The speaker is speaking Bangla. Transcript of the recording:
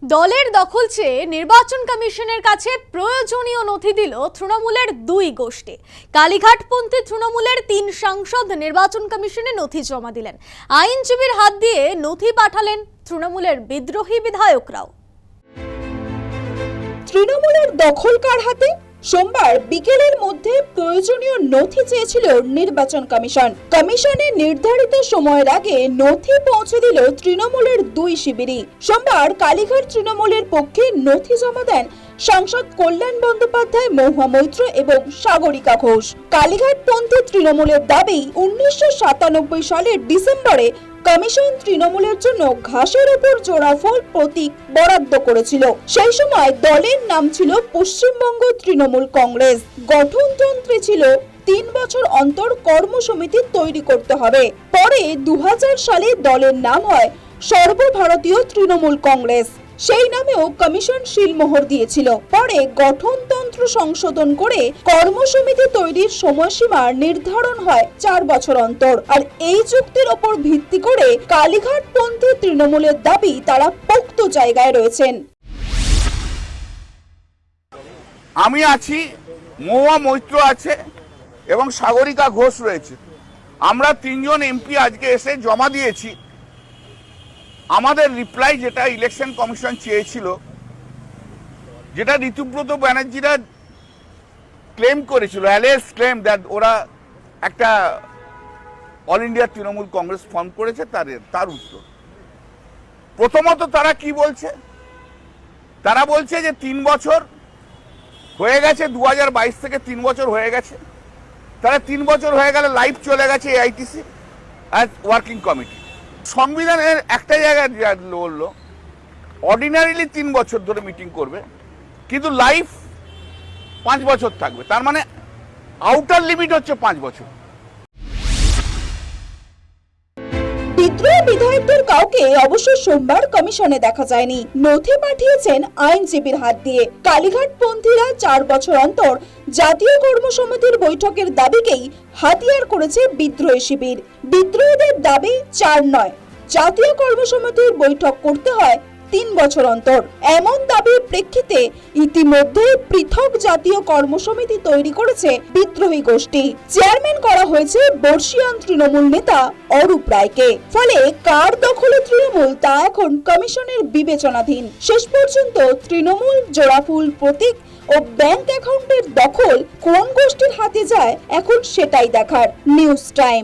দলের দখল চেয়ে নির্বাচন কমিশনের কাছে প্রয়োজনীয় নথি দিল তৃণমূলের দুই গোষ্ঠী। কালীঘাটপন্থী তৃণমূলের ৩ সাংসদ নির্বাচন কমিশনে নথি জমা দিলেন। আইনজীবীর হাত দিয়ে নথি পাঠালেন তৃণমূলের বিদ্রোহী বিধায়করাও। তৃণমূলের দখল কার হাতে? সোমবার বিকেলের মধ্যে প্রয়োজনীয় নথি চেয়েছিল নির্বাচন কমিশন। কমিশনের নির্ধারিত সময়ের আগে নথি পৌঁছে দিল তৃণমূলের দুই শিবিরই। সোমবার কালীঘাট তৃণমূলের পক্ষে নথি জমা দেন সাংসদ কল্যাণ বন্দ্যোপাধ্যায়, মহুয়া মৈত্র এবং সাগরিকা ঘোষ। কালীঘাটপন্থী তৃণমূলের দাবি, 1997 সালের ডিসেম্বরে কমিশন তৃণমূলের জন্য ঘাসের উপর জোড়া ফল প্রতীক বরাদ্দ করেছিল। সেই সময় দলের নাম ছিল পশ্চিমবঙ্গ তৃণমূল কংগ্রেস। গঠনতন্ত্রে ছিল 3 বছর অন্তর কর্মসমিতি তৈরি করতে হবে। পরে 2000 সালে দলের নাম হয় সর্বভারতীয় তৃণমূল কংগ্রেস। সেই নামেও কমিশন সিলমোহর দিয়েছিল। পরে গঠনতন্ত্র সংশোধন করে কর্মসমিতি তৈরির সময়সীমা নির্ধারণ হয় 4 বছর অন্তর। আর এই চুক্তির ওপর ভিত্তি করে কালীঘাটপন্থী তৃণমূলের দাবি, তারা পোক্ত জায়গায় রয়েছেন। আমি আছি, মহুয়া মৈত্র আছে এবং সাগরিকা ঘোষ রয়েছে। আমরা 3 জন এমপি আজকে এসে জমা দিয়েছি আমাদের রিপ্লাই, যেটা ইলেকশন কমিশন চেয়েছিল, যেটা ঋতুব্রত ব্যানার্জিরা ক্লেম করেছিল, অ্যালেজ ক্লেম দ্যাট ওরা একটা all India Trinamool Congress form করেছে, তার উত্তর। প্রথমত তারা কি বলছে? তারা বলছে যে 3 বছর হয়ে গেছে, 2022 থেকে 3 বছর হয়ে গেছে। তারা 3 বছর হয়ে গেলে লাইভ চলে গেছে এআইটিসি অ্যাজ ওয়ার্কিং কমিটি। সংবিধানের একটা জায়গায় বললো অর্ডিনারিলি 3 বছর ধরে মিটিং করবে, কিন্তু লাইফ 5 বছর থাকবে। তার মানে আউটার লিমিট হচ্ছে 5 বছর। বিদ্রোহী বিধায়কদের কাউকে অবশ্য সোমবার কমিশনে দেখা যায়নি। নথি পাঠিয়েছেন আইনজীবীর হাত দিয়ে। কালীঘাটপন্থীরা 4 বছর অন্তর জাতীয় কর্মসমিতির বৈঠকের দাবিকেই হাতিয়ার করেছে বিদ্রোহী শিবির। বিদ্রোহীদের দাবি 4 নয়, জাতীয় কর্মসমিতির বৈঠক করতে হয় 3 বছর অন্তর। এমন দাবির প্রেক্ষিতে ইতিমধ্যে পৃথক জাতীয় কর্মসমিতি তৈরি করেছে বিদ্রোহী গোষ্ঠী। চেয়ারম্যান করা হয়েছে বর্ষীয়ান তৃণমূল নেতা অরূপ রায়কে। ফলে কার দখলে তৃণমূল তা এখন কমিশনের বিবেচনাধীন। শেষ পর্যন্ত তৃণমূল জোড়াফুল প্রতীক ও ব্যাংক অ্যাকাউন্টের দখল কোন গোষ্ঠীর হাতে যায়, এখন সেটাই দেখার। News time.